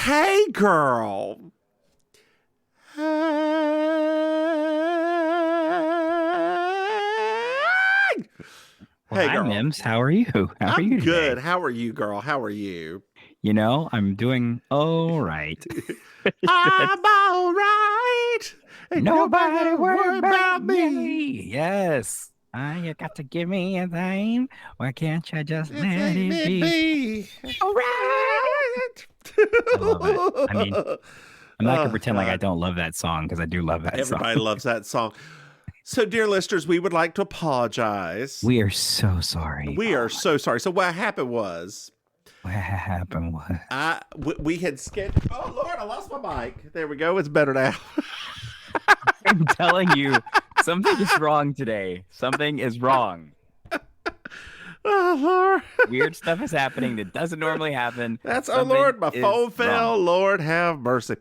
Hey, girl. Hey, Well, hi, girl. Mims. How are you? How are I'm you good. today? How are you, girl? How are you? I'm doing all right. I'm all right. Ain't nobody Nobody gotta worry worry about about me. me. Yes. You got to give me a name. Why can't you just Just let let it it be? be. All right. I love it. I mean, I'm not gonna Oh, pretend like I God. don't love that song because I do love that song. Everybody loves that song. So, dear listeners, we would like to apologize. We are so sorry. We Oh are my, so sorry. So, what happened was what happened was we had scheduled. Oh Lord, I lost my mic. There we go. It's better now. I'm telling you, something is wrong today. Something is wrong. Oh Lord, Weird stuff is happening that doesn't normally happen. that's oh Something Lord, my is phone wrong. fell. Lord have mercy.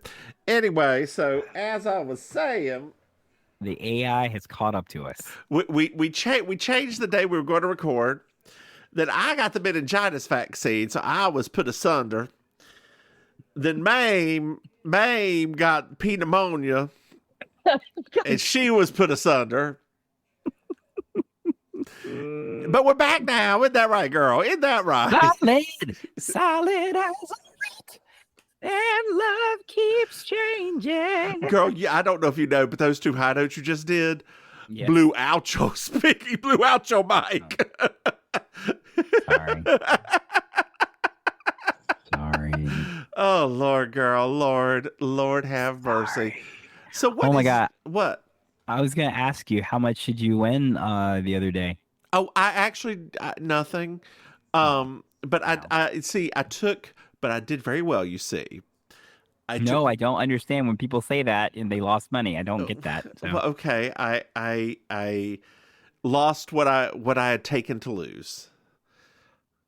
Anyway, so as I was saying, The AI has caught up to us. we changed the day we were going to record. Then I got the meningitis vaccine, so I was put asunder. Then Maim got pneumonia, and she was put asunder. But we're back now. Isn't that right, girl? Isn't that right? Solid, solid as a rock, and love keeps changing. Girl, yeah, I don't know if you know, but those two high notes you just did Yes. blew out your speaking, blew out your Oh, mic. sorry. Sorry. Oh Lord, girl, Lord have mercy. Sorry. So Oh what my is God. what? I was gonna ask you how much did you win the other day? Oh, I actually nothing. Oh, But I wow. I see I took, but I did very well. You see, I took. No, I don't understand when people say that and they lost money. I don't get that. So, Well, okay, I lost what I had taken to lose.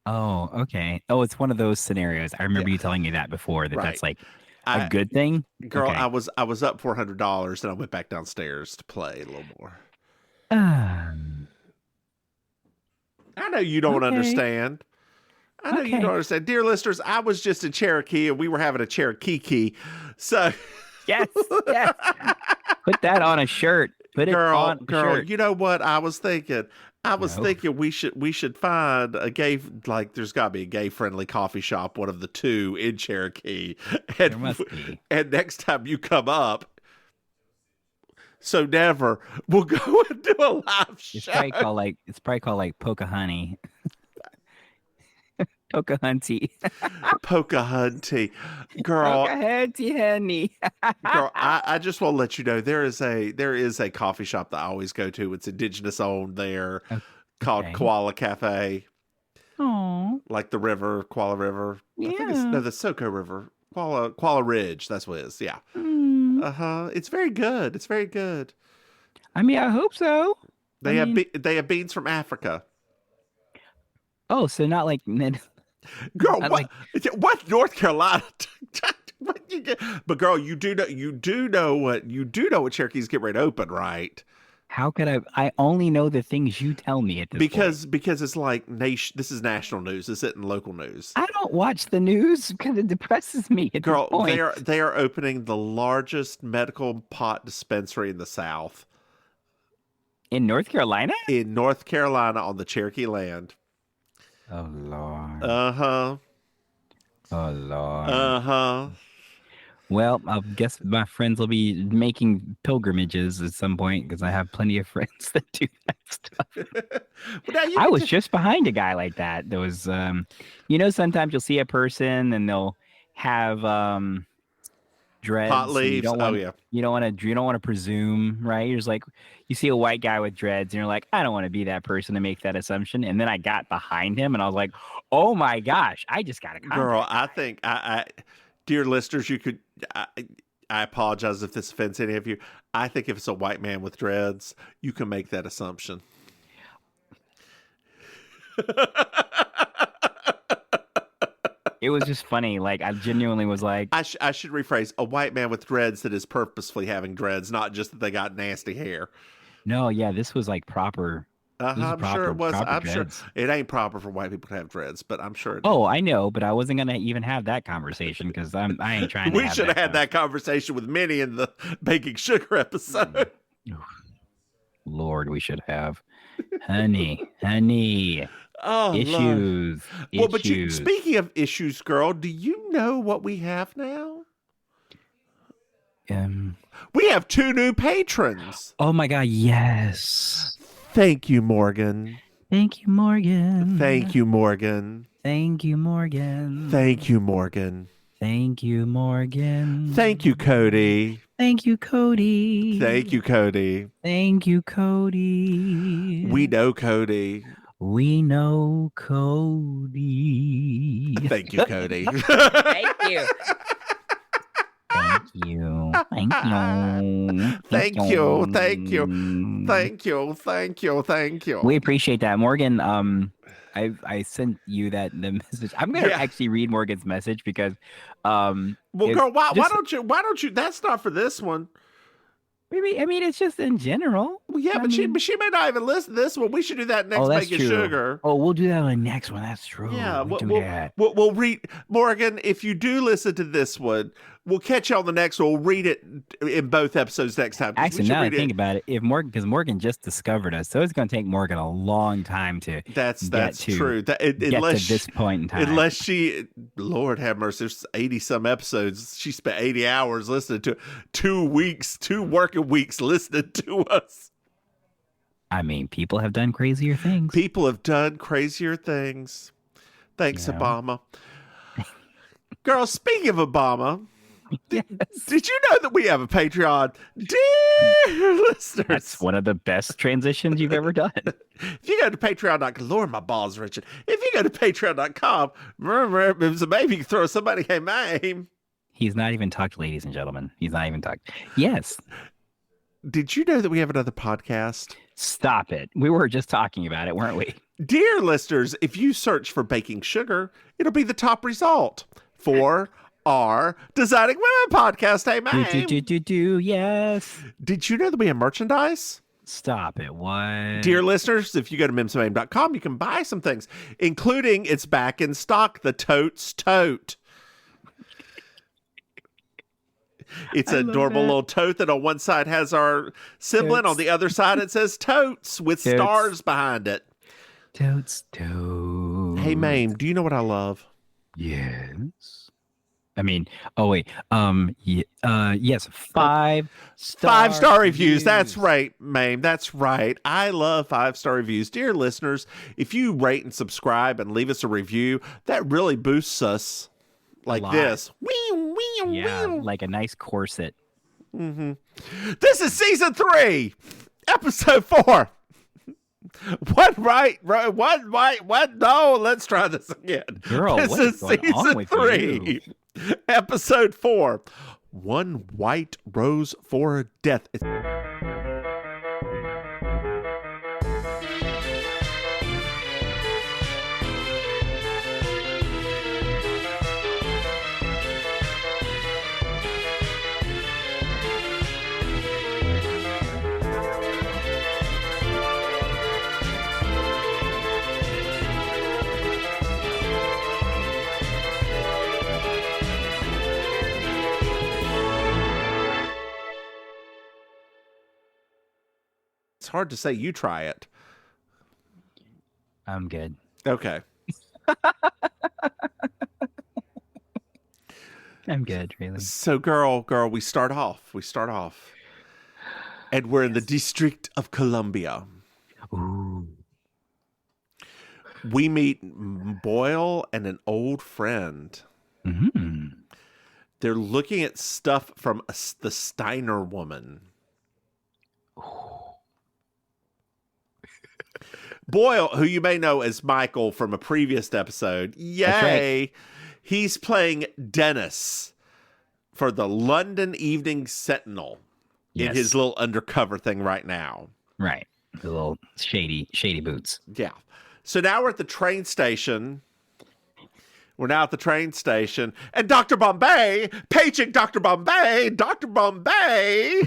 oh, okay. Oh, it's one of those scenarios. I remember Yeah, you telling me that before, that right. that's like a I good thing. Girl, Okay. I was up $400 and I went back downstairs to play a little more. Um, I know you don't okay. understand. I know you don't Okay. understand. Dear listeners, I was just in Cherokee and we were having a Cherokee key. So, Yes. Yes. Put that on a shirt. Put it on a girl, shirt. you know what I was thinking? I was No, thinking we should find a gay, like there's got to be a gay friendly coffee shop, one of the two in Cherokee. there And must be. and next time you come up, so never, we'll go and do a live show. It's probably called like Pocahoney. Pocahonty. Pocahontas. Girl, Pocahonty honey. I just want to let you know there is a coffee shop that I always go to. It's indigenous owned there, called Okay. Koala Cafe, Oh, like the river, Koala River. I think it's yeah. no, the Soko River, Koala Ridge. That's what it is. Yeah. Mm. Uh-huh. It's very good. It's very good. I mean, I hope so. I mean, They have beans from Africa. oh, so not like Girl, not like what North Carolina? What you get? But girl, you do know what Cherokee's get ready to open, right? how could I only know the things you tell me at this point. Because it's like nation. This is national news. This isn't local news. I don't watch the news because it depresses me at this Girl, they point. are they are opening the largest medical pot dispensary in the South In North Carolina? in North Carolina on the Cherokee land. Oh Lord. Uh huh. Oh Lord. Uh huh. Well, I guess my friends will be making pilgrimages at some point because I have plenty of friends that do that stuff. Well, now you I can was just just behind a guy like that. There was, sometimes you'll see a person and they'll have pot dreads, and leaves. Oh yeah. you don't want to presume, right? You're just like, you see a white guy with dreads, and you're like, I don't want to be that person to make that assumption. And then I got behind him, and I was like, oh my gosh, I just got to Girl, contact I that guy. think dear listeners, you could. I apologize if this offends any of you. I think if it's a white man with dreads, you can make that assumption. It was just funny. Like I genuinely was like, I should rephrase: a white man with dreads that is purposefully having dreads, not just that they got nasty hair. no, yeah, this was like proper. I'm sure it was. Proper I'm sure dreads. it ain't proper for white people to have dreads, but I'm sure it is. Oh, I know, but I wasn't gonna even have that conversation because I ain't trying to We have should have that had that conversation with Minnie in the baking sugar episode. Lord, we should have. Honey. Oh, Lord. Issues. Well, but Issues. speaking of issues, girl, do you know what we have now? We have 2 new patrons. Oh my God, yes. Thank you, Morgan. Thank you, Morgan. Thank you, Morgan. Thank you, Morgan. Thank you, Morgan. Thank you, Morgan. Thank you, Cody. Thank you, Cody. Thank you, Cody. Thank you, Cody. We know Cody. We know Cody. Thank you, Cody. Thank you. Thank you. Thank you. Thank you. Thank you. Thank you. Thank you. Thank you. We appreciate that, Morgan. I sent you the message. I'm gonna actually read Morgan's message because well, girl, why don't you? That's not for this one. Maybe, I mean, it's just in general. Well, yeah, but she may not even listen to this one. We should do that next Baking Sugar. Oh, we'll do that on the next one. That's true. Yeah, we'll read, Morgan, if you do listen to this one, we'll catch you on the next one. We'll read it in both episodes next time. Actually, now that I think about it, because Morgan just discovered us, so it's going to take Morgan a long time to That's true. Get to this point in time. Unless she, Lord have mercy, there's 80-some episodes. She spent 80 hours listening to 2 working weeks listening to us. I mean, people have done crazier things. People have done crazier things. Thanks, Obama. Girl, speaking of Obama, yes. Did you know that we have a Patreon? Dear listeners. That's one of the best transitions you've ever done. If you go to patreon.com, Lord, my balls, Richard. If you go to patreon.com, maybe you can throw somebody, hey, Maim. He's not even talked, ladies and gentlemen. He's not even talked. Yes. Did you know that we have another podcast? Stop it. We were just talking about it, weren't we? Dear listeners, if you search for Baking Sugar, it'll be the top result for our Designing Women podcast. Hey, Maim. Yes. Did you know that we have merchandise? Stop it. What? Dear listeners, if you go to mimsmaim.com, you can buy some things, including it's back in stock, the Totes Tote. It's an adorable little tote that on one side has our sibling, Totes. on the other side it says Totes with stars behind it. Totes Totes. Hey, Maim, do you know what I love? Yes. I mean, oh wait. Yes, 5-star 5-star reviews. That's right, Maim. That's right. I love 5-star reviews. Dear listeners, if you rate and subscribe and leave us a review, that really boosts us like this. Like a nice corset. Mm-hmm. This is season 3, episode 4. What? Right? What? No, let's try this again. Girl, this what is going season on with 3, episode 4. One white rose for death. It's hard to say. You try it. I'm good. Okay. I'm good, really. So, girl, we start off. And we're in the District of Columbia. Ooh. We meet Boyle and an old friend. Mm-hmm. They're looking at stuff from the Steiner woman. Boyle, who you may know as Michael from a previous episode, yay, right. He's playing Dennis for the London Evening Sentinel in his little undercover thing right now. Right. The little shady boots. Yeah. So now we're at the train station We're now at the train station, and Dr. Bombay, paging Dr. Bombay, Dr. Bombay.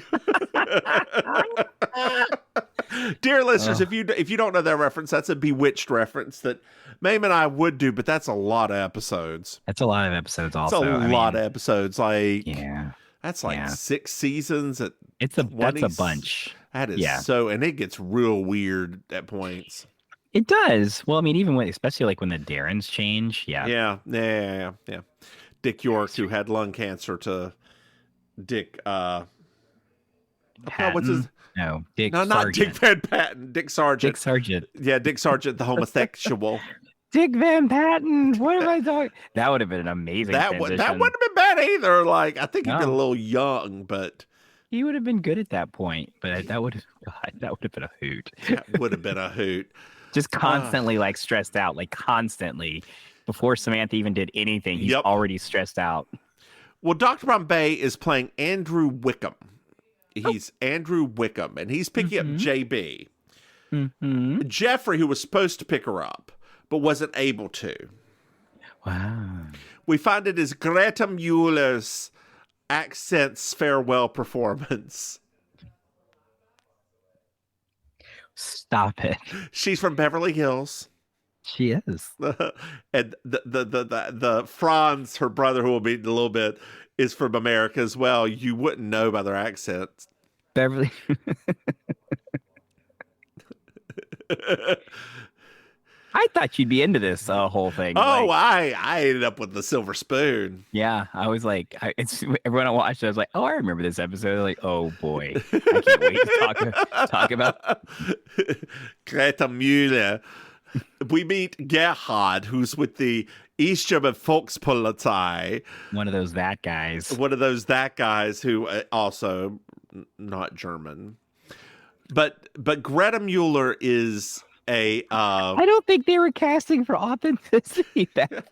Dear listeners, if you don't know that reference, that's a Bewitched reference that Maim and I would do, but that's a lot of episodes. That's a lot of episodes. Also, It's a lot of episodes. Like, yeah, that's like 6 seasons. That's a bunch. That is so, and it gets real weird at points. It does. Well, I mean, even especially like when the Darrens change. Yeah. Dick York, who had lung cancer, to Dick. What's his? No, Dick. No, not Dick Van Patten. Dick Sargent. Dick Sargent. Yeah, Dick Sargent, the homosexual. Dick Van Patten. What am I talking? That would have been an amazing. That wouldn't have been bad either. Like, I think he'd been a little young, but he would have been good at that point. But that would have been a hoot. That would have been a hoot. Just constantly like stressed out, like constantly. Before Samantha even did anything, he's already stressed out. Well, Dr. Bombay is playing Andrew Wickham. He's Andrew Wickham, and he's picking up JB. Jeffrey, who was supposed to pick her up, but wasn't able to. Wow. We find it is Greta Mueller's Accents farewell performance. Stop it. She's from Beverly Hills. She is. And the Franz, her brother, who will be in a little bit, is from America as well. You wouldn't know by their accents. Beverly. I thought you'd be into this whole thing. Oh, like, I ended up with the silver spoon. Yeah, I was like, everyone I watched it, I was like, oh, I remember this episode. Like, oh boy, I can't wait to talk about Greta Mueller. We meet Gerhard, who's with the East German Volkspolizei. One of those that guys Who also not German. But Greta Mueller is a. I don't think they were casting for authenticity back then.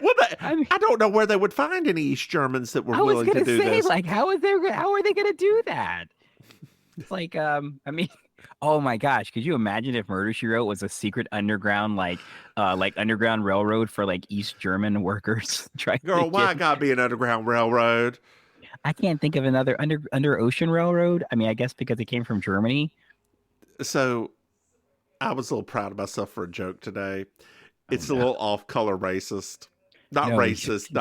Well, I don't know where they would find any East Germans that were willing to do this. Like, how are they going to do that? It's like, I mean, oh my gosh, could you imagine if Murder, She Wrote was a secret underground, like underground railroad for like East German workers? Girl, why gotta be an underground railroad? I can't think of another under ocean railroad. I mean, I guess because it came from Germany. So I was a little proud of myself for a joke today. It's a little off-color racist. Not racist,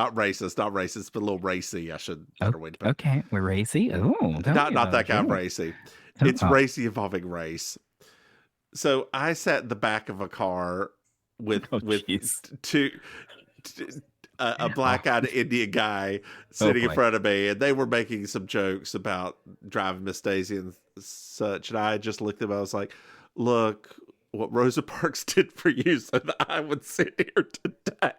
but a little racy. I should better way to put it. Okay, we're racy. Oh, not that kind of racy. It's racy involving race. So I sat in the back of a car with a black-eyed Indian guy sitting in front of me, and they were making some jokes about driving Miss Daisy and such. And I just looked at them. I was like, "Look what Rosa Parks did for you, so that I would sit here today."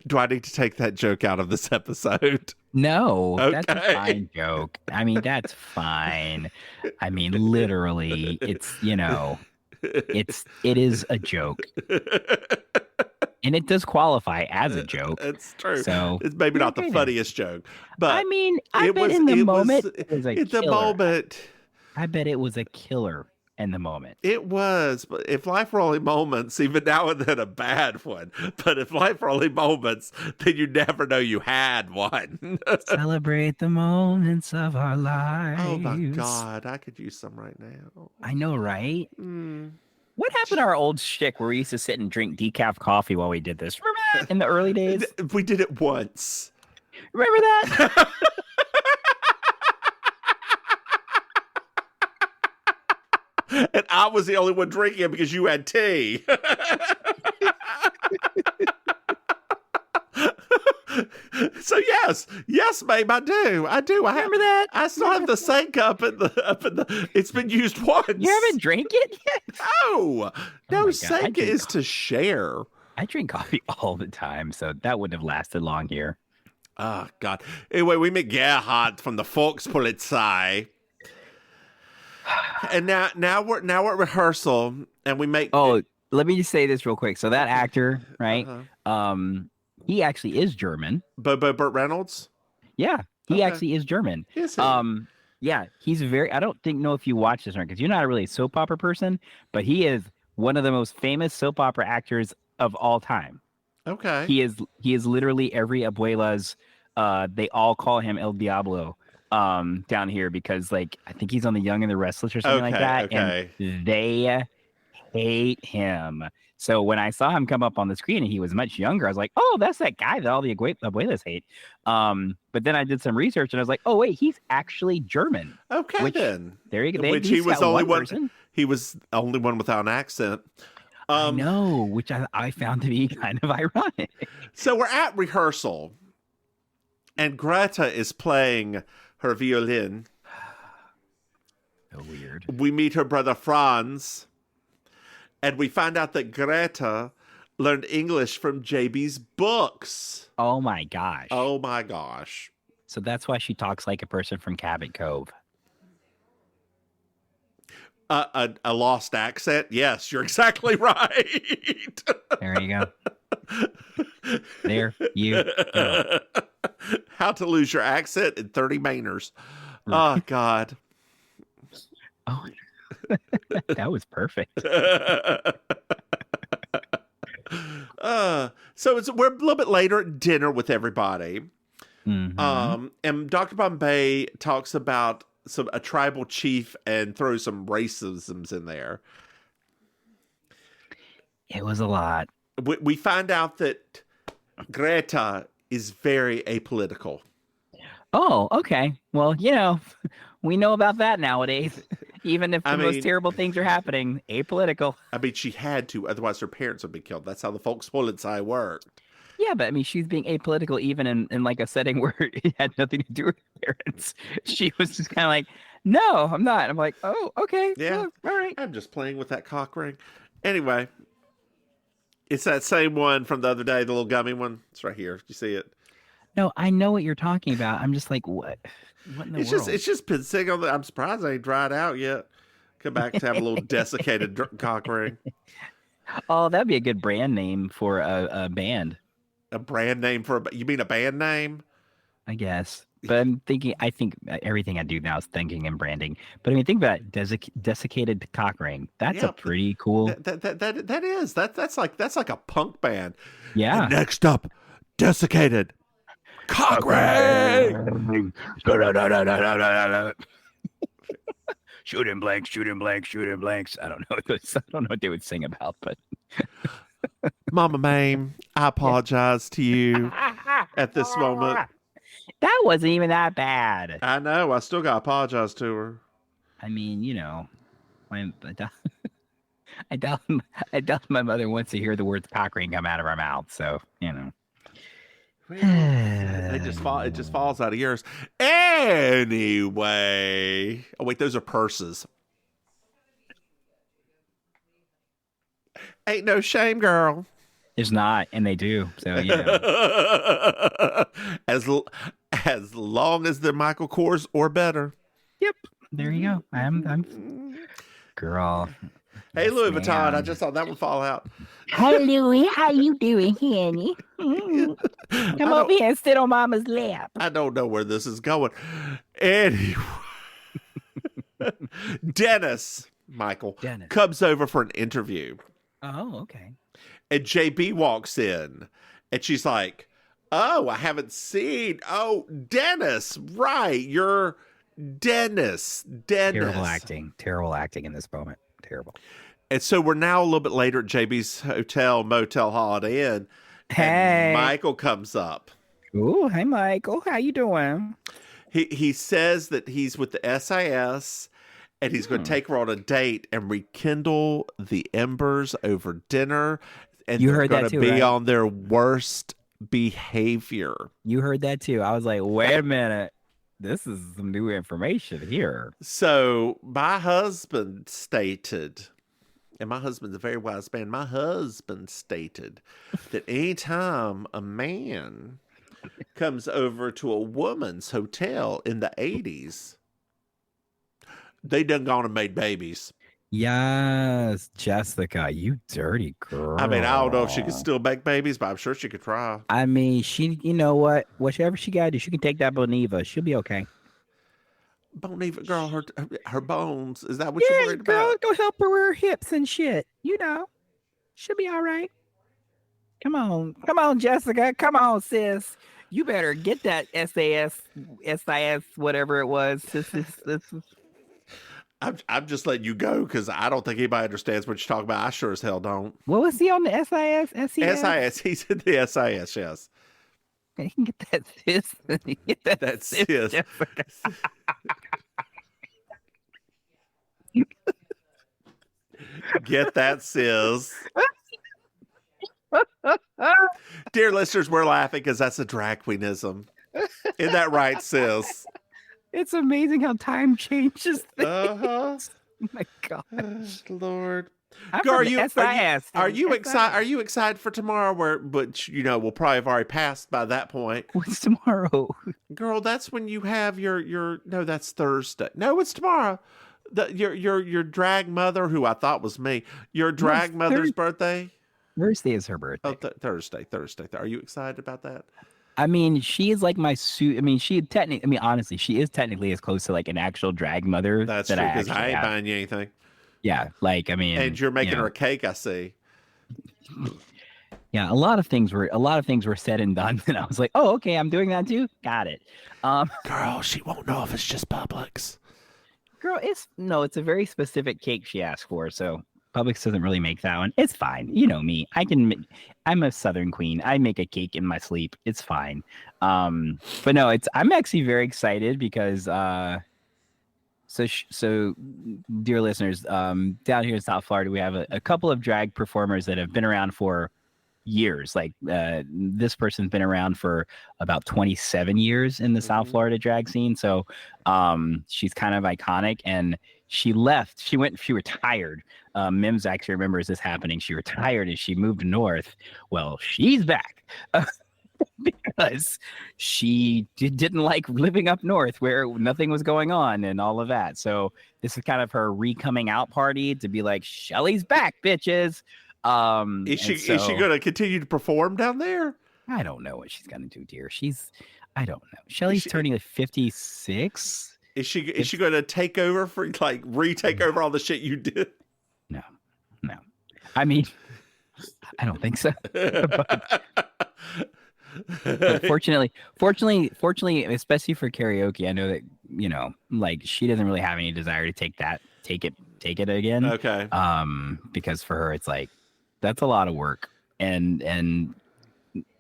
Do I need to take that joke out of this episode? No, okay. That's a fine joke. I mean, that's fine. I mean, literally, it is a joke. And it does qualify as a joke. It's true. So it's maybe not the funniest joke, but I mean, I bet it was a killer in the moment. It was, but if life were only moments, even now and then a bad one. But if life were only moments, then you never know you had one. Celebrate the moments of our lives. Oh my God, I could use some right now. I know, right? What happened to our old shtick where we used to sit and drink decaf coffee while we did this? Remember that in the early days? We did it once. Remember that? And I was the only one drinking it because you had tea. So yes, babe, I do. I remember that. I still have the sink up in the. It's been used once. You haven't drank it yet? No, sink is to share. I drink coffee all the time, so that wouldn't have lasted long here. Oh God. Anyway, we meet Gerhard from the Volkspolizei. And now we're at rehearsal, and we make. Oh, let me just say this real quick. So that actor, right? He actually is German. Bobo Burt Reynolds. Yeah, he actually is German. Is he? Yeah, he's very. I don't know if you watch this or not because you're not a really soap opera person, but he is one of the most famous soap opera actors of all time. Okay. He is literally every abuela's. They all call him El Diablo down here because like I think he's on The Young and the Restless or something like that, Okay. and they hate him. So when I saw him come up on the screen and he was much younger, I was like, "Oh, that's that guy that all the abuelas hate." But then I did some research and I was like, "Oh wait, he's actually German." Okay, Which then. there you go. Which he was only one. Person. He was the only one without an accent. I know, which I found to be kind of ironic. So we're at rehearsal, and Greta is playing her violin. So weird. We meet her brother Franz, and we find out that Greta learned English from JB's books. Oh my gosh. Oh my gosh. So that's why she talks like a person from Cabot Cove. A lost accent? Yes, you're exactly right. There you go. There you go. How to lose your accent in 30 Mainers. Oh, God. Oh, that was perfect. So we're a little bit later at dinner with everybody. Mm-hmm. And Dr. Bombay talks about a tribal chief and throws some racisms in there. It was a lot. We find out that Greta is very apolitical. Oh, okay. Well, we know about that nowadays. Even if the most terrible things are happening, apolitical. I mean, she had to, otherwise her parents would be killed. That's how the Volkspolizei worked. Yeah, but I mean, she's being apolitical even in like a setting where it had nothing to do with her parents. She was just kind of like, no, I'm not. I'm like, oh, okay. Yeah. All right. I'm just playing with that cock ring. Anyway, it's that same one from the other day, the little gummy one. It's right here. You see it? No, I know what you're talking about. I'm just like, what? What in the world? It's just been sitting on I'm surprised I ain't dried out yet. Come back to have a little desiccated cock ring. Oh, that'd be a good brand name for a band. A brand name you mean a band name? I guess. But I think everything I do now is thinking and branding. But I mean, think about it, desiccated cock ring. That's a pretty cool. That is. That's like a punk band. Yeah. And next up, desiccated cock ring. Shooting blanks, shooting blanks, shooting blanks. I don't know. I don't know what they would sing about, but. Mama Maim, I apologize to you at this moment. That wasn't even that bad. I know. I still got to apologize to her. I mean, I doubt my mother wants to hear the words cock ring come out of our mouth. So, It just falls out of yours. Anyway. Oh, wait, those are purses. Ain't no shame, girl. There's not, and they do. So, As long as they're Michael Kors or better. Yep. There you go. I'm girl. Hey, Louis Vuitton. I just saw that one fall out. Hi, Louie. How you doing, honey? Come over here and sit on Mama's lap. I don't know where this is going. Anyway. Dennis comes over for an interview. Oh, okay. And JB walks in. And she's like, oh, I haven't seen. Oh, Dennis. Right. You're Dennis. Terrible acting in this moment. Terrible. And so we're now a little bit later at JB's motel, Holiday Inn. Hey. And Michael comes up. Ooh, hey, Michael. How you doing? He says that he's with the SIS and he's going to take her on a date and rekindle the embers over dinner. And they're going to be on their worst behavior. You heard that too. I was like, wait a minute. This is some new information here. So my husband stated, and my husband's a very wise man, my husband stated that anytime a man comes over to a woman's hotel in the 80s, they done gone and made babies. Yes, Jessica, you dirty girl. I mean, I don't know if she could still make babies, but I'm sure she could try. I mean, you know what? Whatever she got to do, she can take that Boniva. She'll be okay. Bon Iver girl, her bones. Is that what you're Yeah, worried girl, about? go help her with her hips and shit. You know, she'll be all right. Come on, Jessica. Come on, sis. You better get that SIS, whatever it was. I'm just letting you go because I don't think anybody understands what you're talking about. I sure as hell don't. What was he on the SIS? SIS, he's in the SIS, yes. You can get that sis. Get that That's sis, sis. Jessica. Get that, sis. Dear listeners, we're laughing because that's a drag queenism. Isn't that right, sis? It's amazing how time changes things. Uh-huh. Oh my gosh. Lord. I'm Girl, from the SIS. are you SIS. excited? Are you excited for tomorrow? But we'll probably have already passed by that point. What's tomorrow? Girl, that's when you have your. No, that's Thursday. No, it's tomorrow. Your drag mother, who I thought was me. Your drag mother's birthday. Thursday is her birthday. Oh, Thursday. Are you excited about that? I mean, she is like my suit. I mean, honestly, she is technically as close to like an actual drag mother. That's that true, I because I ain't have. buying you anything. Yeah, like I mean, And you're making her a cake, I see. Yeah, a lot of things were said and done, and I was like, oh, okay, I'm doing that too. Got it. Girl, she won't know if it's just Publix. Girl, it's a very specific cake she asked for, so Publix doesn't really make that one. It's fine. You know me. I'm a Southern queen. I make a cake in my sleep. It's fine. But no, I'm actually very excited because so dear listeners, down here in South Florida, we have a couple of drag performers that have been around for years. Like this person's been around for about 27 years in the South Florida drag scene. So she's kind of iconic, and she retired. Mims actually remembers this happening. She retired and she moved north. Well, she's back. Because she didn't like living up north where nothing was going on and all of that. So this is kind of her re-coming out party to be like, Shelly's back, bitches. Is she going to continue to perform down there? I don't know what she's going to do, dear. I don't know. Shelly's turning like 56. Is she going to take over retake over all the shit you did? No. I mean, I don't think so. But fortunately, especially for karaoke, I know that like she doesn't really have any desire to take it again. Okay. Because for her, it's like that's a lot of work, and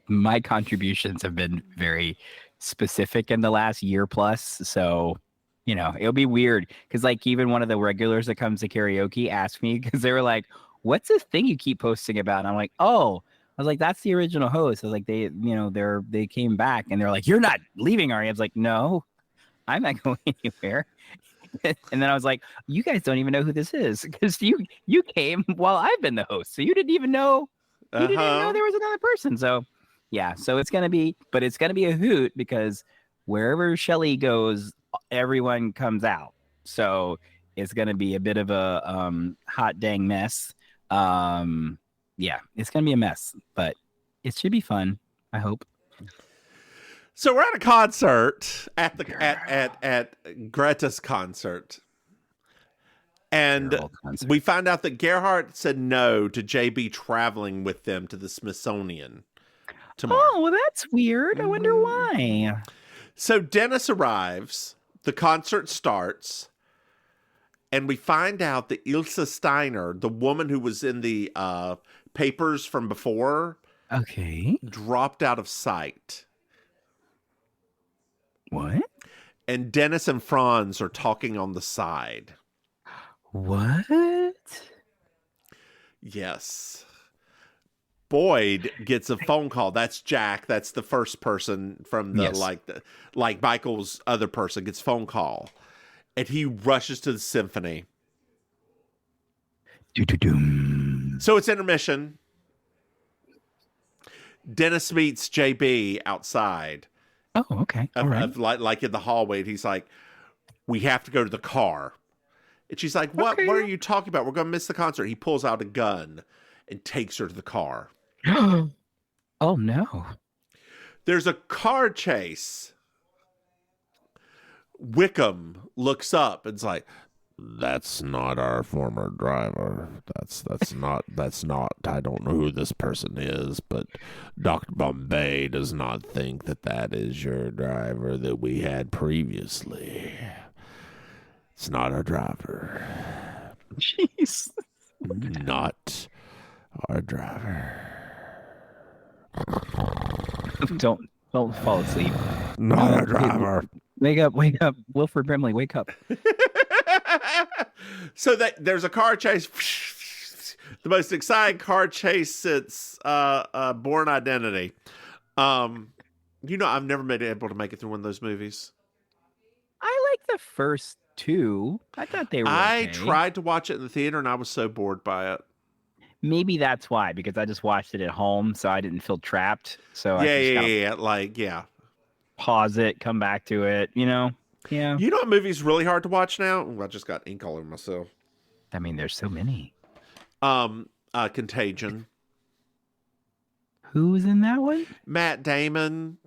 my contributions have been very specific in the last year plus. So it'll be weird because like even one of the regulars that comes to karaoke asked me because they were like, "What's this thing you keep posting about?" And I'm like, "Oh." I was like, that's the original host. I was like, they came back and they're like, you're not leaving, are you? I was like, no, I'm not going anywhere. And then I was like, you guys don't even know who this is because you came while I've been the host. So you didn't even know there was another person. So yeah, so it's going to be a hoot because wherever Shelly goes, everyone comes out. So it's going to be a bit of a hot dang mess. Yeah, it's gonna be a mess, but it should be fun. I hope. So we're at a concert at Greta's concert, and we find out that Gerhardt said no to JB traveling with them to the Smithsonian tomorrow. Oh, well, that's weird. I wonder why. So Dennis arrives. The concert starts. And we find out that Ilsa Steiner, the woman who was in the papers from before, dropped out of sight. What? And Dennis and Franz are talking on the side. What? Yes. Boyd gets a phone call. That's Jack. That's the first person from like Michael's other person gets phone call. And he rushes to the symphony. So it's intermission. Dennis meets JB outside. Oh, okay. All right. Like in the hallway. And he's like, we have to go to the car. And she's like, what? Okay. What are you talking about? We're going to miss the concert. He pulls out a gun and takes her to the car. Oh, no. There's a car chase Wickham looks up and's like, "That's not our former driver. That's not. I don't know who this person is, but Dr. Bombay does not think that is your driver that we had previously. It's not our driver. Jeez. Not our driver. Don't fall asleep. Not our driver." Wake up, Wilford Brimley, wake up. So there's a car chase. The most exciting car chase since Born Identity. I've never been able to make it through one of those movies. I like the first two. I thought they were I okay. tried to watch it in the theater and I was so bored by it. Maybe that's why, because I just watched it at home, so I didn't feel trapped. So Yeah. Pause it, come back to it. Yeah. You know what movie's really hard to watch now? Ooh, I just got ink all over myself. I mean, there's so many. Contagion. Who's in that one? Matt Damon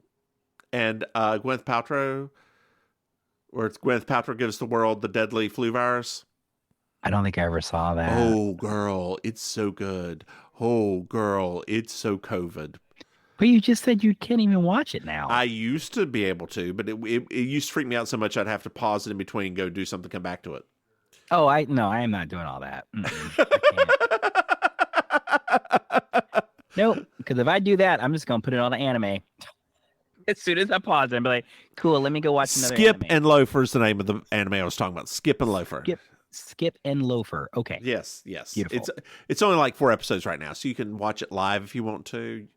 and Gwyneth Paltrow, where Gwyneth Paltrow gives the world the deadly flu virus. I don't think I ever saw that. Oh, girl, it's so good. Oh, girl, it's so COVID. But you just said you can't even watch it now. I used to be able to, but it used to freak me out so much I'd have to pause it in between, go do something, come back to it. Oh, I am not doing all that. Nope, because if I do that, I'm just going to put it on the anime. As soon as I pause it, I'll be like, cool, let me go watch another Skip anime. and Loafer is the name of the anime I was talking about. Skip and Loafer. Skip and Loafer. Okay. Yes. Beautiful. It's only like 4 episodes right now, so you can watch it live if you want to.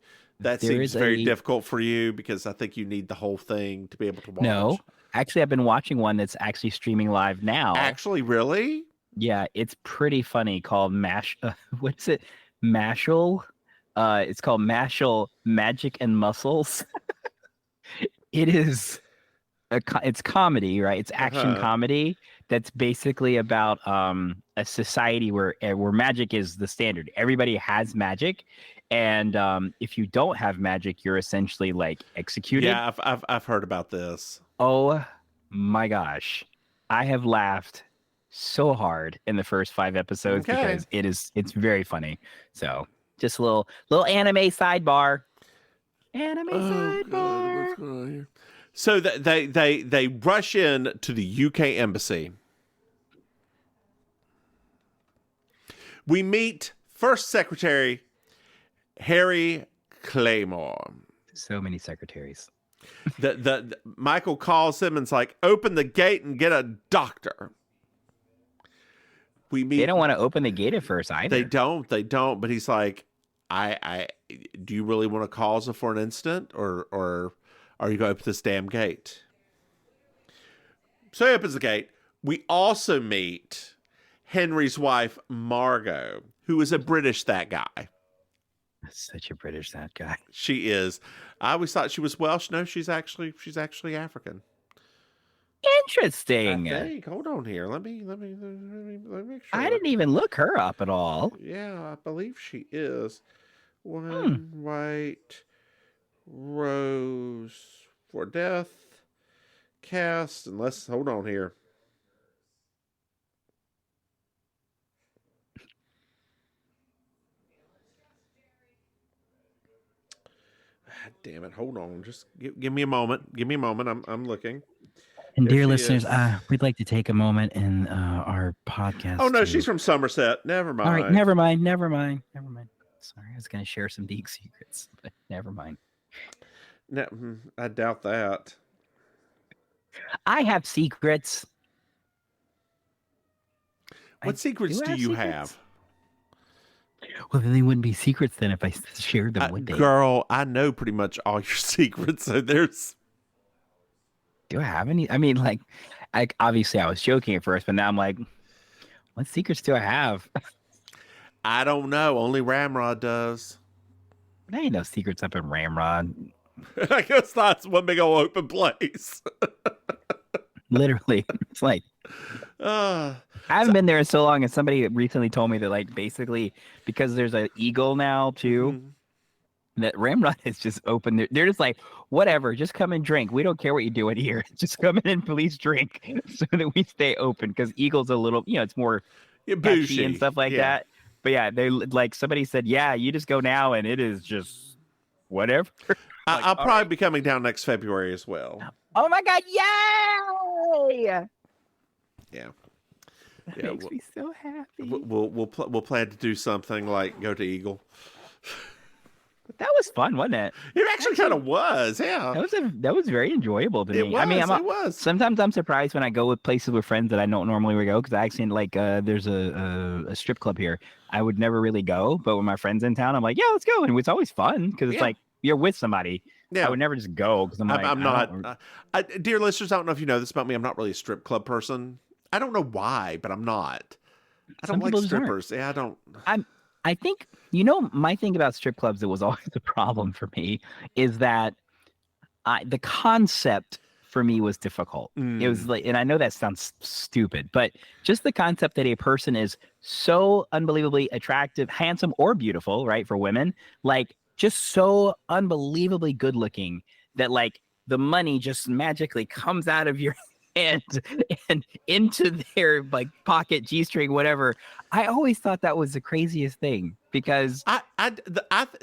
That seems very difficult for you because I think you need the whole thing to be able to watch. No, actually, I've been watching one that's actually streaming live now. Actually, really? Yeah, it's pretty funny. Called what is it? Mashal. It's called Mashal Magic and Muscles. It is. It's comedy, right? It's action comedy that's basically about a society where magic is the standard. Everybody has magic, and if you don't have magic, you're essentially like executed. Yeah, I've heard about this. Oh my gosh, I have laughed so hard in the first 5 episodes because it's very funny. So just a little anime sidebar. Sidebar. God, what's going on here? So they rush in to the UK embassy. We meet First Secretary Harry Claymore. So many secretaries. The Michael calls him and's like, "Open the gate and get a doctor." We meet. They don't want to open the gate at first either. They don't. But he's like, "I do you really want to cause it for an instant, or are you going to open this damn gate?" So he opens the gate. We also meet Henry's wife, Margot, who is a British that guy. Such a British that guy. She is. I always thought she was Welsh. No, she's actually African. Interesting. I think. Hold on here. Let me make sure. I didn't even look her up at all. Yeah, I believe she is. One white rose for death. Cast. And let's hold on here. Damn it! Hold on. Just give me a moment. Give me a moment. I'm looking. And There dear she listeners, is. we'd like to take a moment in our podcast. Oh no, she's from Somerset. Never mind. All right, never mind. Sorry, I was going to share some geek secrets, but never mind. No, I doubt that. I have secrets. What secrets do you secrets? have? Well, then they wouldn't be secrets then if I shared them, would they? Girl, I know pretty much all your secrets, so there's... Do I have any? I mean, like, obviously I was joking at first, but now I'm like, what secrets do I have? I don't know. Only Ramrod does. There ain't no secrets up in Ramrod. I guess that's one big old open place. Literally. It's like... I haven't been there in so long, and somebody recently told me that, like, basically, because there's an eagle now, too, that Ramrod is just open. They're just like, whatever, just come and drink. We don't care what you're doing here. Just come in and please drink so that we stay open. Because Eagle's a little, it's more catchy Bougie and stuff like that. But yeah, they like somebody said, yeah, you just go now and it is just whatever. Like, I'll probably be coming down next February as well. Oh my God, yay! Yeah. That makes me so happy. We'll plan to do something like go to Eagle. That was fun, wasn't it? It actually kind of was, yeah. That was very enjoyable to me. It was. Sometimes I'm surprised when I go with places with friends that I don't normally would go because I actually like there's a strip club here. I would never really go, but when my friends in town, I'm like, yeah, let's go, and it's always fun because it's like you're with somebody. Yeah. I would never just go because I'm not. Dear listeners, I don't know if you know this about me. I'm not really a strip club person. I don't know why, but I'm not. I don't like strippers. Yeah, I don't. I think, my thing about strip clubs that was always a problem for me is that the concept for me was difficult. It was like, and I know that sounds stupid, but just the concept that a person is so unbelievably attractive, handsome, or beautiful, right, for women, like just so unbelievably good looking that like the money just magically comes out of your hand and into their like pocket, G-string, whatever. I always thought that was the craziest thing because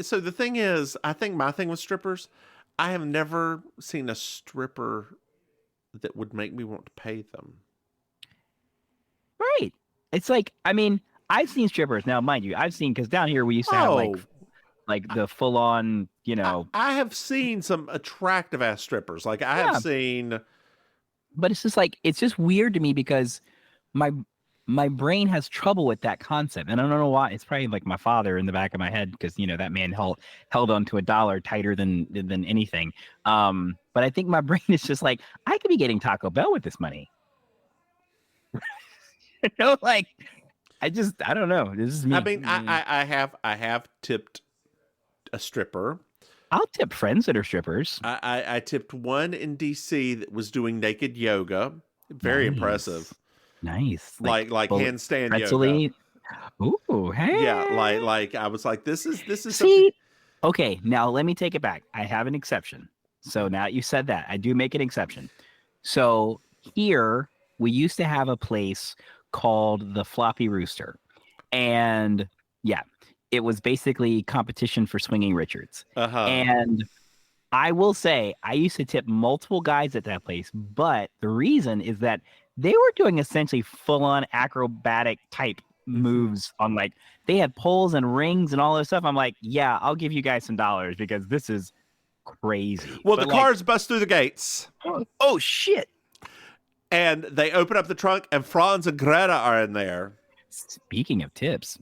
so the thing is, I think my thing with strippers, I have never seen a stripper that would make me want to pay them. Right. It's like, I mean, I've seen strippers now, mind you. I've seen because down here we used to have like the full on, I have seen some attractive ass strippers. Like I have seen. But it's just like, it's just weird to me because my brain has trouble with that concept. And I don't know why. It's probably like my father in the back of my head because, that man held on to $1 tighter than anything. But I think my brain is just like, I could be getting Taco Bell with this money. Like, I don't know. This is me. I mean, I have tipped a stripper. I'll tip friends that are strippers. I tipped one in DC that was doing naked yoga. Very impressive. Nice. Like handstand yoga. Ooh, hey. Yeah, like I was like, this is See? something. Okay, now let me take it back. I have an exception. So now you said that, I do make an exception. So here we used to have a place called the Floppy Rooster. And yeah, it was basically competition for swinging Richards. And I will say I used to tip multiple guys at that place, but the reason is that they were doing essentially full-on acrobatic type moves on like they had poles and rings and all this stuff. I'm like, yeah, I'll give you guys some dollars because this is crazy. Well, the cars bust through the gates. Oh shit. And they open up the trunk and Franz and Greta are in there. Speaking of tips,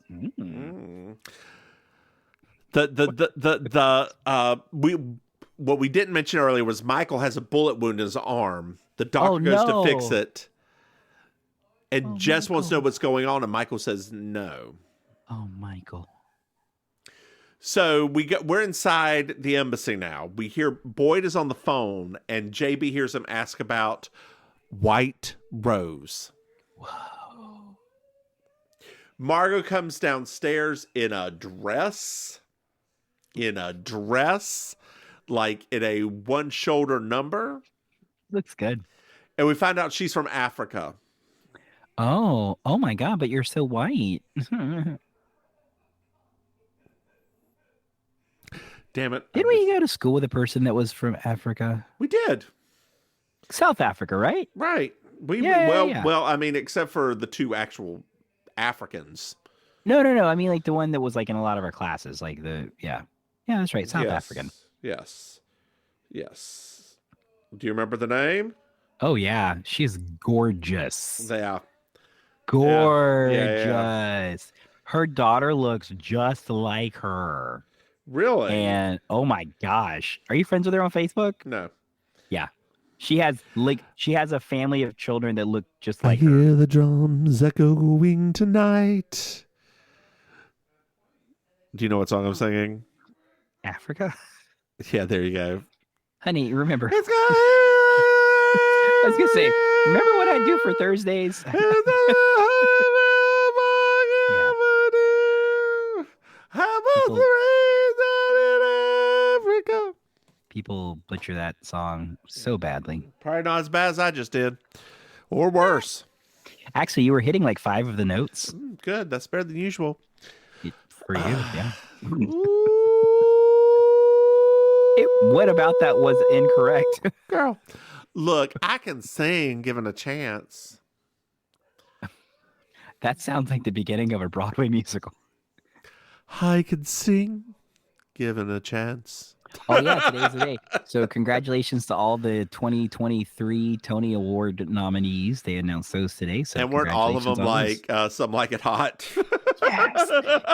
what we didn't mention earlier was Michael has a bullet wound in his arm. The doctor goes to fix it, and Jess wants to know what's going on, and Michael says no. Oh, Michael. So we're inside the embassy now. We hear Boyd is on the phone, and JB hears him ask about White Rose. Whoa. Margot comes downstairs in a dress, like in a one-shoulder number. Looks good. And we find out she's from Africa. Oh my God, but you're so white. Damn it. Didn't we go to school with a person that was from Africa? We did. South Africa, right? Right. Yeah. Well, I mean, except for the two actual Africans. No. I mean, like the one that was like in a lot of our classes, like yeah, that's right. South African. Yes. Do you remember the name? Oh yeah, she's gorgeous. Yeah. Gorgeous. Yeah. Her daughter looks just like her. Really? And oh my gosh, are you friends with her on Facebook? No. Yeah. She has a family of children that look just like I her. hear the drums echoing tonight. Do you know what song I'm singing? Africa? Yeah, there you go. Honey, remember. It's I was going to say, remember what I do for Thursdays? Yeah. How about the rain that it People butcher that song so badly. Probably not as bad as I just did, or worse. Actually, you were hitting like 5 of the notes Good. That's better than usual. for you. Yeah. Ooh, What about that was incorrect? girl? Look, I can sing given a chance. That sounds like the beginning of a Broadway musical. I can sing given a chance. Oh yeah, today's the day. So congratulations to all the 2023 Tony Award nominees. They announced those today. So And weren't all of them congratulations on like Some Like It Hot? those.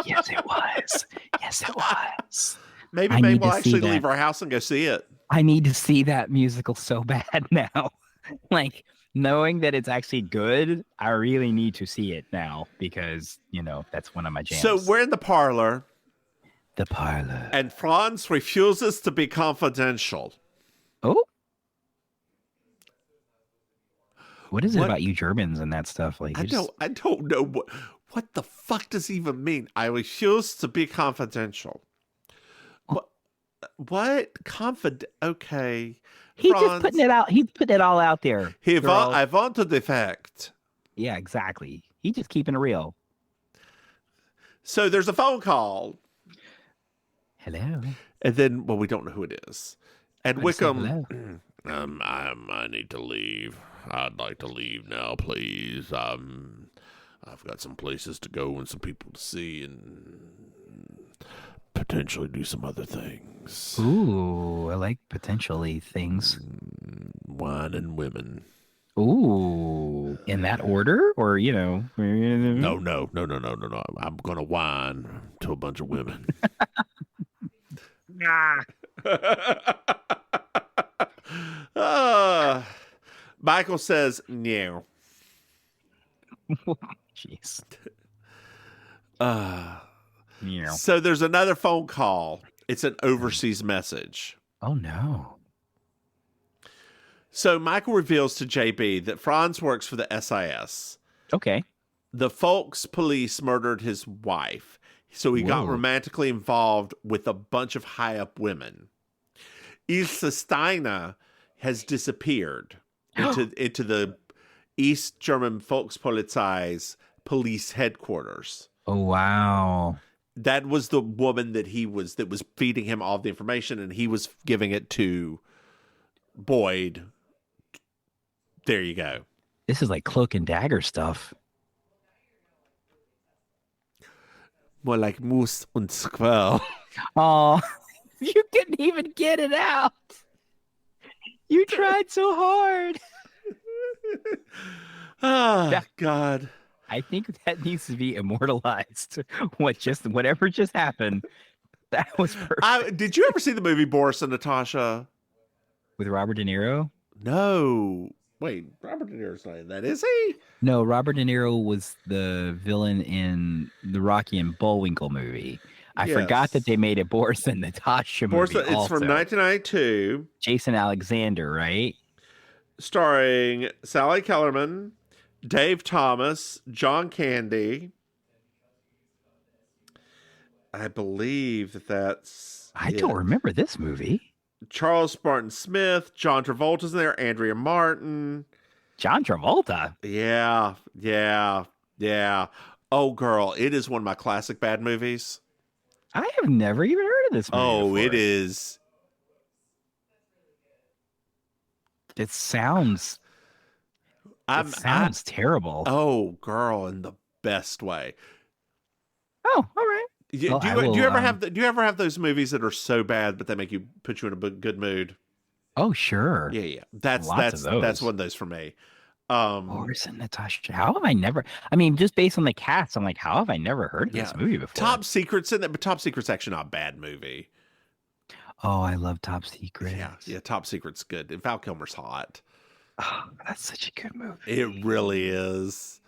Yes, it was. Yes, it was. Maybe I May need will to see actually that. leave our house and go see it. I need to see that musical so bad now. Like knowing that it's actually good, I really need to see it now because that's one of my jams. So we're in the parlor, The parlor. and Franz refuses to be confidential. Oh, what is it What? about you Germans and that stuff? Like I don't know what the fuck does even mean. I refuse to be confidential. What okay? He's Franz, just putting it out. He's putting it all out there. girl. I want to defect. Yeah, exactly. He's just keeping it real. So there's a phone call, Hello. and then we don't know who it is. And I just said Wickham, hello. I need to leave. I'd like to leave now, please. I've got some places to go and some people to see, and potentially do some other things. Ooh, I like potentially things. Wine and women. Ooh, in that order, or No. I'm gonna whine to a bunch of women. Michael says no. Jeez. So there's another phone call. It's an overseas message. Oh no. So Michael reveals to JB that Franz works for the SIS. Okay. The Folks police murdered his wife, so he got Whoa. romantically involved with a bunch of high-up women. Ilse Steiner has disappeared into the East German Volkspolizei's police headquarters. Oh wow. That was the woman that was feeding him all the information, and he was giving it to Boyd. There you go. This is like Cloak and Dagger stuff. More like Moose und Squirrel. Oh, you couldn't even get it out. You tried so hard. Ah, God. I think that needs to be immortalized. Whatever just happened, that was perfect. Did you ever see the movie Boris and Natasha? With Robert De Niro? No. Wait, Robert De Niro's not in that, is he? No, Robert De Niro was the villain in the Rocky and Bullwinkle movie. I forgot that they made a Boris and Natasha movie. It's from 1992. Jason Alexander, right? Starring Sally Kellerman, Dave Thomas, John Candy. I believe that's I don't remember this movie. Charles Barton Smith, John Travolta's in there, Andrea Martin. John Travolta? Yeah. Oh, girl, it is one of my classic bad movies. I have never even heard of this movie before. It is. It sounds terrible. Oh, girl, in the best way. Oh, all right. Do you ever have those movies that are so bad but they put you in a good mood? Oh, sure. Yeah. That's of those. That's one of those for me. Boris and Natasha. How have I never? I mean, just based on the cast, I'm like, how have I never heard of this movie before? Top Secret's in that, but Top Secret's actually not a bad movie. Oh, I love Top Secret. Yeah. Top Secret's good. And Val Kilmer's hot. Oh, that's such a good movie. It really is.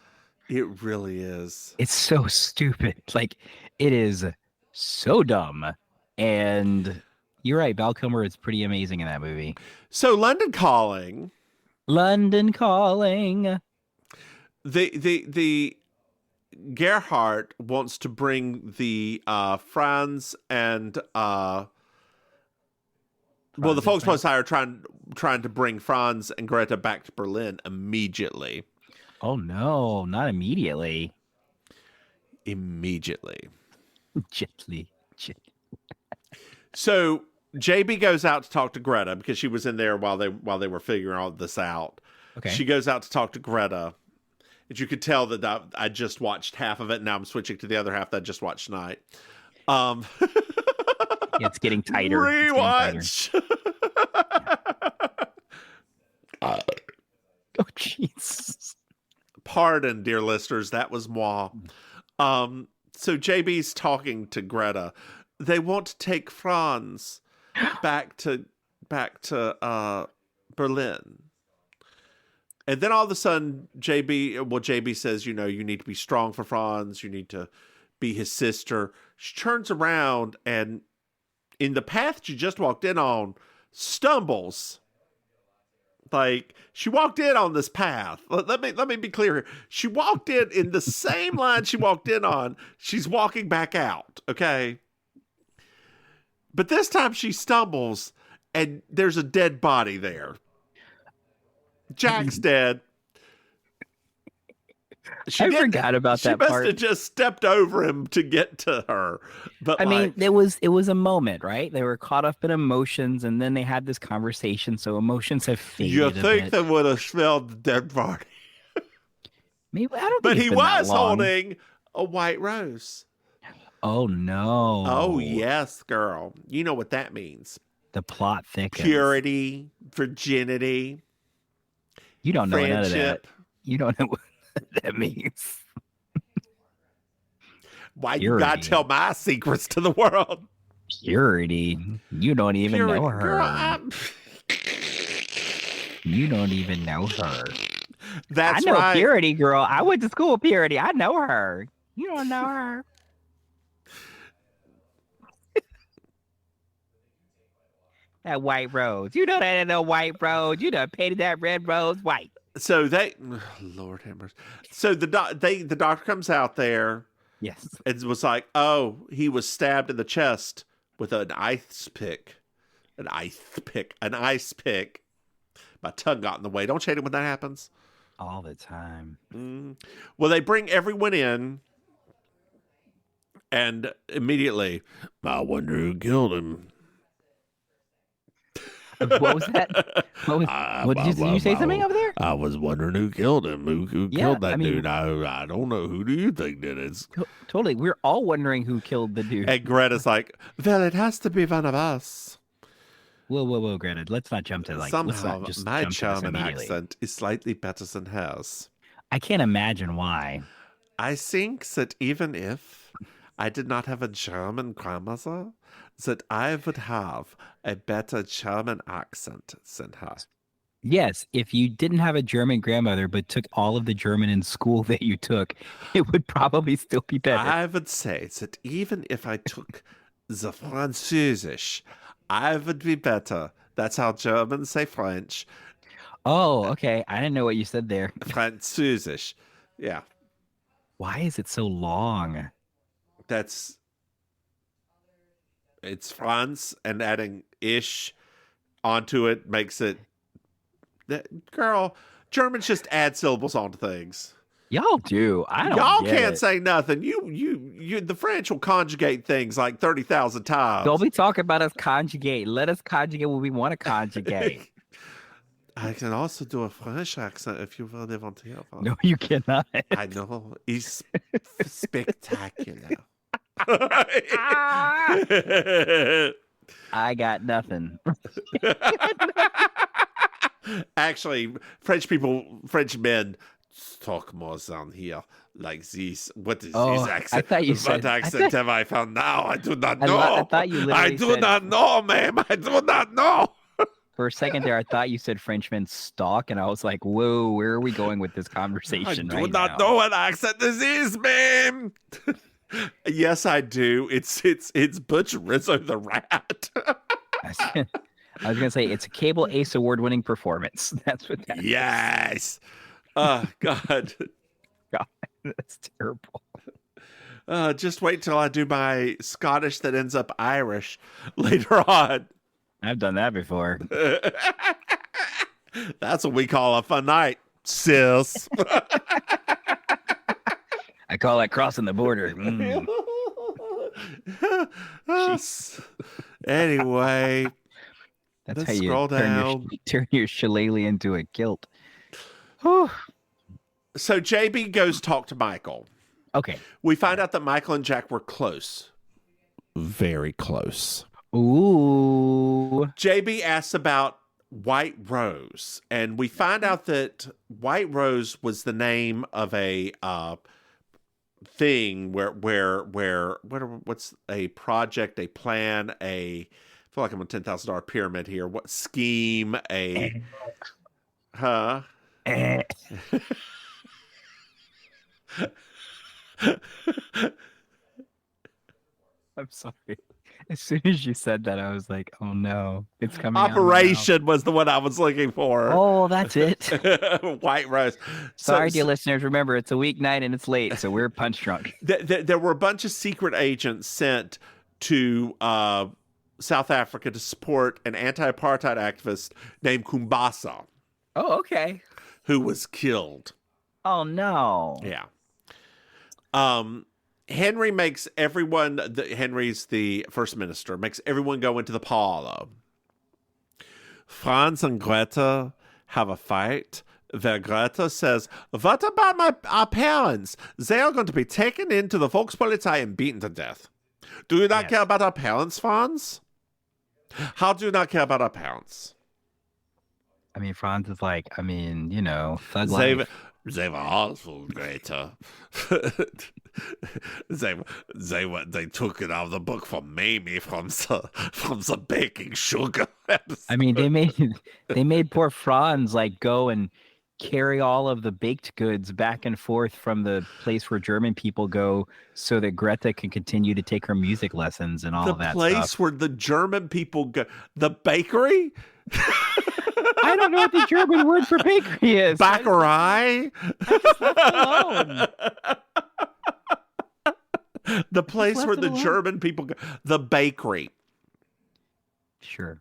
It really is. It's so stupid. Like, it is so dumb. And you're right. Val Kilmer is pretty amazing in that movie. So London Calling. The Gerhardt wants to bring the Franz and Well, the Franz and Volkspost are trying to bring Franz and Greta back to Berlin immediately. Oh no, not immediately. Immediately. Gently. So JB goes out to talk to Greta because she was in there while they were figuring all this out. Okay. She goes out to talk to Greta. And you could tell that I just watched half of it, and now I'm switching to the other half that I just watched tonight. It's getting tighter. Rewatch. Oh, jeez. Pardon, dear listeners, that was moi. So JB's talking to Greta. They want to take Franz back to Berlin. And then all of a sudden, JB says, you need to be strong for Franz. You need to be his sister. She turns around and in the path she just walked in on, stumbles. Like, she walked in on this path. Let me be clear here. She walked in the same line she walked in on. She's walking back out, okay? But this time she stumbles, and there's a dead body there. Jack's dead. I forgot about that part. She must have just stepped over him to get to her. But I mean, it was a moment, right? They were caught up in emotions, and then they had this conversation. So emotions have faded. You think they would have smelled the dead body? Maybe I don't. But think he was holding a white rose. Oh no! Oh yes, girl. You know what that means. The plot thickens. Purity, virginity. You don't know none of that. Friendship. You don't know what that means. Why Purity. you gotta tell my secrets to the world? Purity. You don't even know her. Girl, You don't even know her. that's I know right. Purity, girl. I went to school with Purity. I know her. You don't know her. That white rose. You know that ain't no white rose. You done painted that red rose white. So Lord have mercy. So the doctor comes out there. Yes. And was like, oh, he was stabbed in the chest with an ice pick. An ice pick. My tongue got in the way. Don't shade it when that happens. All the time. Well, they bring everyone in. And immediately, I wonder who killed him. What was that? Did you say something over there? I was wondering who killed him. Who Yeah, killed that I mean- dude? I don't know. Who do you think did it? Totally. We're all wondering who killed the dude. And Greta's like, well, it has to be one of us. Whoa, Greta. Let's not jump to let's Somehow, not just my jump to this German immediately. accent is slightly better than hers. I can't imagine why. I think that even if I did not have a German grandmother, that I would have a better German accent than her. Yes, if you didn't have a German grandmother but took all of the German in school that you took, it would probably still be better. I would say that even if I took the Französisch, I would be better. That's how Germans say French. Oh, okay. I didn't know what you said there. Französisch. Yeah. Why is it so long? It's Franz, and adding ish onto it makes it. Girl, Germans just add syllables onto things. Y'all do. I don't. Y'all get can't it. say nothing. You. The French will conjugate things like 30,000 times. Don't be talking about us conjugate. Let us conjugate what we want to conjugate. I can also do a French accent if you really want to hear one. No, you cannot. I know. It's spectacular. I got nothing. Actually, French men talk more down here like this. What is this accent? I thought you said. What accent have I found now? I do not know. I thought you literally I do said, not know, ma'am. I do not know. For a second there, I thought you said Frenchmen stalk, and I was like, whoa, where are we going with this conversation I do right not now? know what accent this is, ma'am. Yes, I do. It's Butch Rizzo the Rat. I was gonna say it's a Cable Ace Award-winning performance. That's what that is. Yes. Oh, God. God, that's terrible. Just wait till I do my Scottish that ends up Irish later on. I've done that before. That's what we call a fun night, sis. I call that crossing the border. Mm. Anyway, That's let's how you scroll down. turn your shillelagh into a kilt. Whew. So JB goes talk to Michael. Okay. We find out that Michael and Jack were close. Very close. Ooh. JB asks about White Rose, and we find out that White Rose was the name of a thing what's a project, a plan, I feel like I'm on $10,000 pyramid here. What scheme? Huh? I'm sorry. As soon as you said that, I was like, "Oh no, it's coming!" out now. Operation was the one I was looking for. Oh, that's it. White Rose. Sorry, dear listeners. Remember, it's a weeknight and it's late, so we're punch drunk. There were a bunch of secret agents sent to South Africa to support an anti-apartheid activist named Kumbasa, Oh, okay. who was killed. Oh no. Yeah. Henry makes everyone, Henry's the first minister, makes everyone go into the parlor. Franz and Greta have a fight where Greta says, "What about our parents? They are going to be taken into the Volkspolizei and beaten to death. Do you not care about our parents, Franz? How do you not care about our parents?" I mean, Franz is like, thug They life. were awful, Greta. they took it out of the book from Mamie from the baking sugar. I mean, they made poor Franz like go and carry all of the baked goods back and forth from the place where German people go so that Greta can continue to take her music lessons and all the of that place stuff. where the German people go, the bakery. I don't know what the German word for bakery is. Baccarat. Alone. The place left where it the alone. German people go, the bakery. Sure.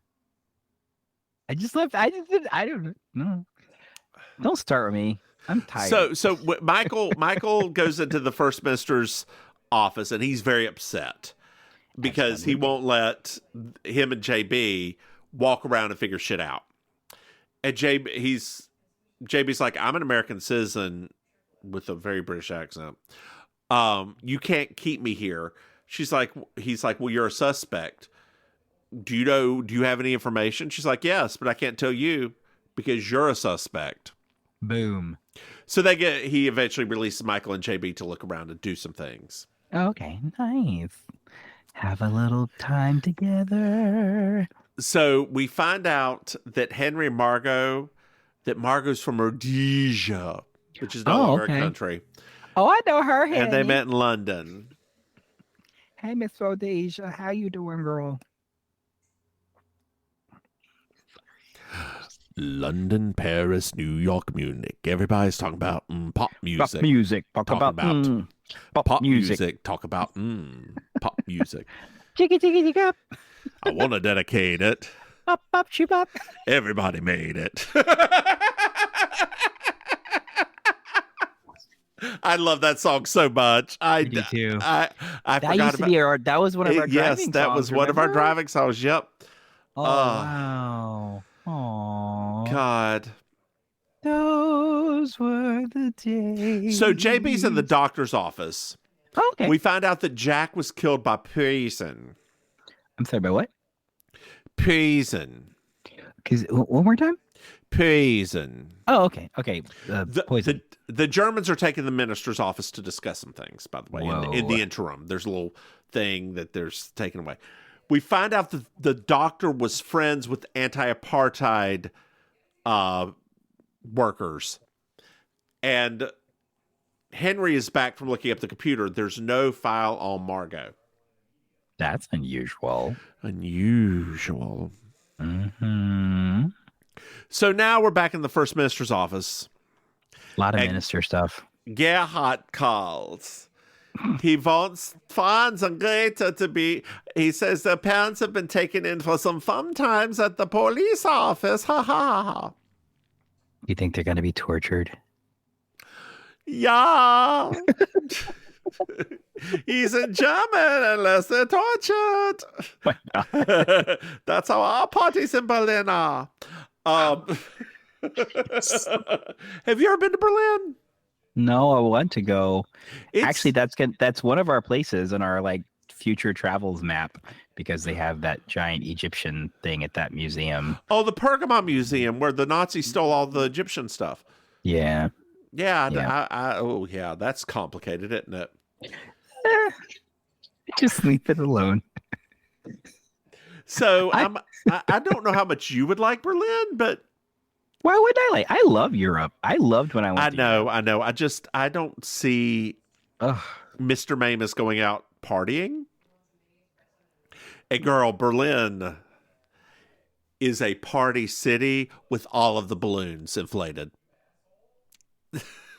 I don't know. Don't start with me. I'm tired. So Michael goes into the first minister's office and he's very upset because he won't let him and JB walk around and figure shit out. And JB's like, "I'm an American citizen with a very British accent. You can't keep me here." He's like, "Well, you're a suspect. Do you have any information?" She's like, "Yes, but I can't tell you because you're a suspect." Boom. So he eventually releases Michael and JB to look around and do some things. Okay, nice. Have a little time together. So we find out that Henry and Margot's from Rhodesia, which is no longer a country. Oh, I know her. And they met in London. Hey, Miss Rhodesia, how you doing, girl? London, Paris, New York, Munich. Everybody's talking about pop music. Pop music. Talk about pop music. Talk about pop music. Jiggy jiggy jiggy up. I want to dedicate it. Up up shoop up. Everybody made it. I love that song so much. I do too. I That forgot used to be our. That was one of our driving yes, songs. that was one of our remember? driving songs. Yep. Oh wow. Oh God. Those were the days. So JB's in the doctor's office. Okay. We find out that Jack was killed by poison. I'm sorry, by what? Poison. Because one more time. Poison. Oh, okay. Okay. Poison. The Germans are taking the minister's office to discuss some things, by the way, in the interim. There's a little thing that they're taking away. We find out that the doctor was friends with anti-apartheid workers. And Henry is back from looking up the computer. There's no file on Margot. That's unusual. Unusual. Mm-hmm. So now we're back in the first minister's office. A lot of minister stuff. Gerhard calls. He wants Franz and Greta to be. He says their parents have been taken in for some fun times at the police office. Ha ha ha. You think they're going to be tortured? Yeah. He's in German unless they're tortured. That's how our parties in Berlin are. Have you ever been to Berlin? No, I want to go. It's- Actually, that's one of our places on our like future travels map because they have that giant Egyptian thing at that museum. Oh, the Pergamon Museum where the Nazis stole all the Egyptian stuff. Yeah. Yeah, Yeah. oh yeah, that's complicated, isn't it? Just leave it alone. So I don't know how much you would like Berlin, but Why would I like? I love Europe. I loved when I went. I to know. Europe. I don't see Ugh. Mr. Maim is going out partying. A girl, Berlin is a party city with all of the balloons inflated.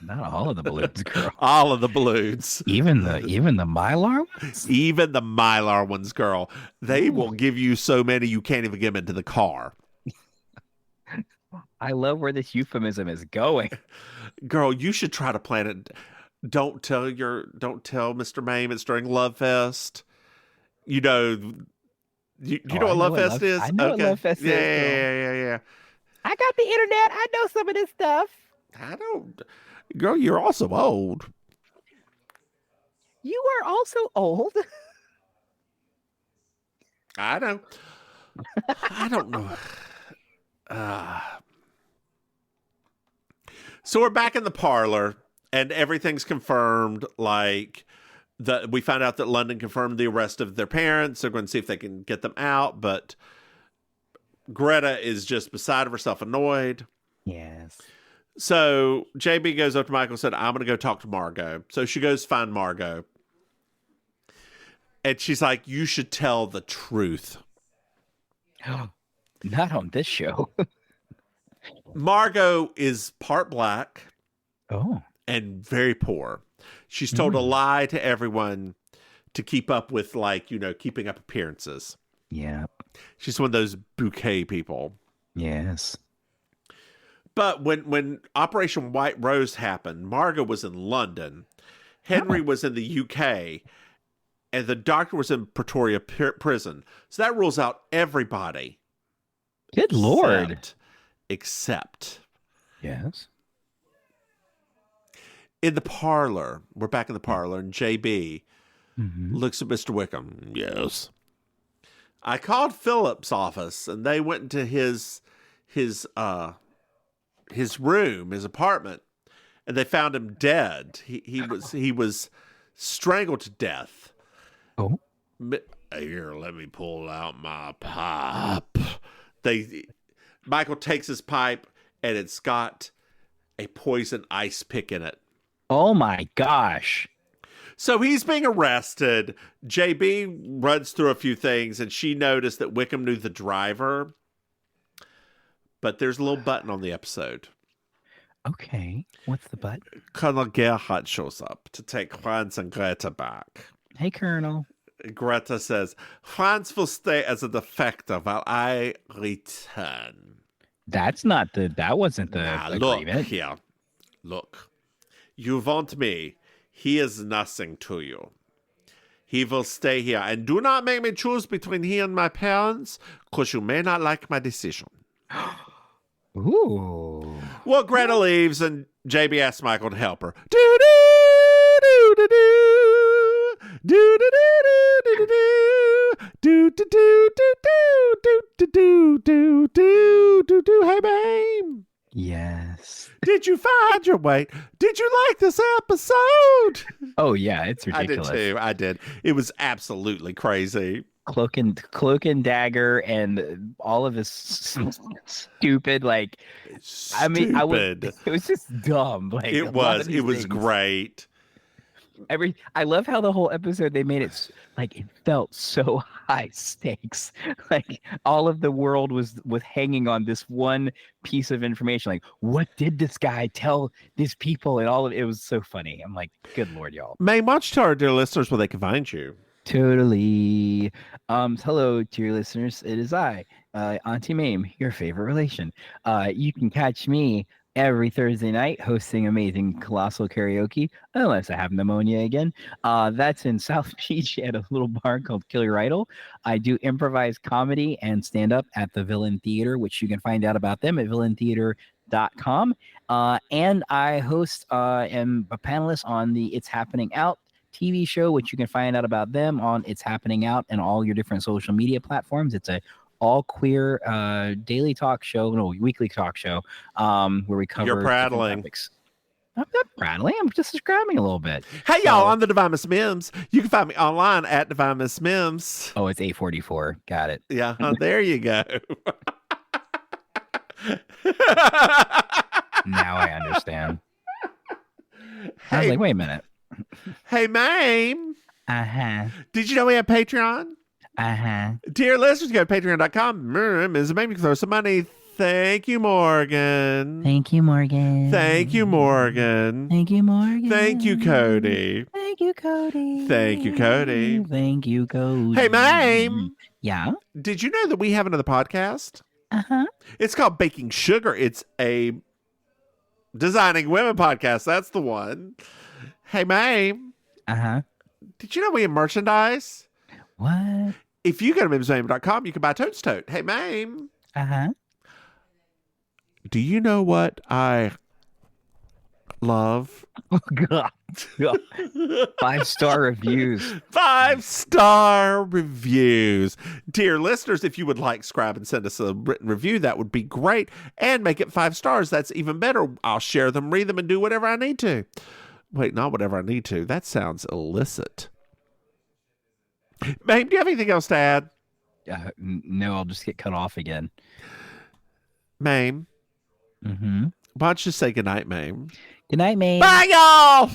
Not all of the balloons, girl. All of the balloons. Even the Mylar ones? Even the Mylar ones, girl. They will give you so many you can't even get them into the car. I love where this euphemism is going. Girl, you should try to plan it. Don't tell Mr. Maim it's during Love Fest. You know know what Love Fest is? I know what Love Fest is. Yeah. I got the internet. I know some of this stuff. I don't. Girl, you're also old. You are also old. I know. I don't know. So we're back in the parlor, and everything's confirmed. Like we found out that London confirmed the arrest of their parents. They're going to see if they can get them out, but Greta is just beside herself, annoyed. Yes. So JB goes up to Michael and said, I'm going to go talk to Margot. So she goes find Margot. And she's like, you should tell the truth. Not on this show. Margot is part black Oh. and very poor. She's told a lie to everyone to keep up with, like, keeping up appearances. Yeah. She's one of those bouquet people. Yes. But when Operation White Rose happened, Margot was in London. Henry was in the UK. And the doctor was in Pretoria prison. So that rules out everybody. Good Lord. Except. Yes. In the parlor. We're back in the parlor. And JB looks at Mr. Wickham. Yes. I called Philip's office. And they went into his room, his apartment. And they found him dead. He was strangled to death. Oh. Here, let me pull out my pipe. Michael takes his pipe, and it's got a poison ice pick in it. Oh my gosh. So he's being arrested. JB runs through a few things, and she noticed that Wickham knew the driver. But there's a little button on the episode. Okay. What's the button? Colonel Gerhardt shows up to take Franz and Greta back. Hey, Colonel. Greta says, Franz will stay as a defector while I return. That wasn't the agreement. Look here. Look. You want me. He is nothing to you. He will stay here. And do not make me choose between he and my parents, because you may not like my decision. Ooh. Well, Greta leaves, and JB asks Michael to help her. Do-do-do-do-do-do. Do-do-do-do-do-do. Hey, Maim. Yes. Did you find your way? Did you like this episode? Oh yeah, it's ridiculous. I did too. I did. It was absolutely crazy. Cloak and dagger and all of this stupid Stupid. it was just dumb. Like It was great. I love how the whole episode they made it like it felt so high stakes. Like all of the world was hanging on this one piece of information. Like, what did this guy tell these people? And all of it was so funny. I'm like, good lord, y'all. Maim, why don't you tell our dear listeners where they can find you? Totally. Hello, dear listeners. It is I, Auntie Maim, your favorite relation. You can catch me every Thursday night hosting amazing colossal karaoke, unless I have pneumonia again. That's in South Beach at a little bar called Kill Your Idol. I do improvised comedy and stand up at the Villain Theater, which you can find out about them at villaintheater.com. And I host am a panelist on the It's Happening Out TV show, which you can find out about them on It's Happening Out and all your different social media platforms. It's a all queer daily talk show, no, weekly talk show, where we cover. You're prattling. Topics. I'm not prattling. I'm just describing a little bit. Hey, y'all, I'm the Divine Miss Mims. You can find me online at Divine Miss Mims. Oh, it's 8:44. Got it. Yeah, there you go. Now I understand. I was Hey, like, wait a minute. hey, Maim. Uh-huh. Did you know we have Patreon? Uh-huh. Dear listeners, go to patreon.com. Ms. Maim, you can throw some money. Thank you, Morgan. Thank you, Morgan. Thank you, Morgan. Thank you, Morgan. Thank you, Cody. Thank you, Cody. Thank you, Cody. Thank you, Cody. Hey, Maim. Yeah? Did you know that we have another podcast? Uh-huh. It's called Baking Sugar. It's a Designing Women podcast. That's the one. Hey, Maim. Uh-huh. Did you know we have merchandise? What? If you go to mimsmaim.com, you can buy Toad's Tote. Hey, Maim. Uh-huh. Do you know what I love? Oh, God. 5-star reviews. 5-star reviews. Dear listeners, if you would like, subscribe and send us a written review, that would be great. And make it 5 stars. That's even better. I'll share them, read them, and do whatever I need to. Wait, not whatever I need to. That sounds illicit. Maim, do you have anything else to add? No, I'll just get cut off again. Maim, Mm-hmm. why don't you say goodnight, Maim? Good night, Maim. Bye, y'all!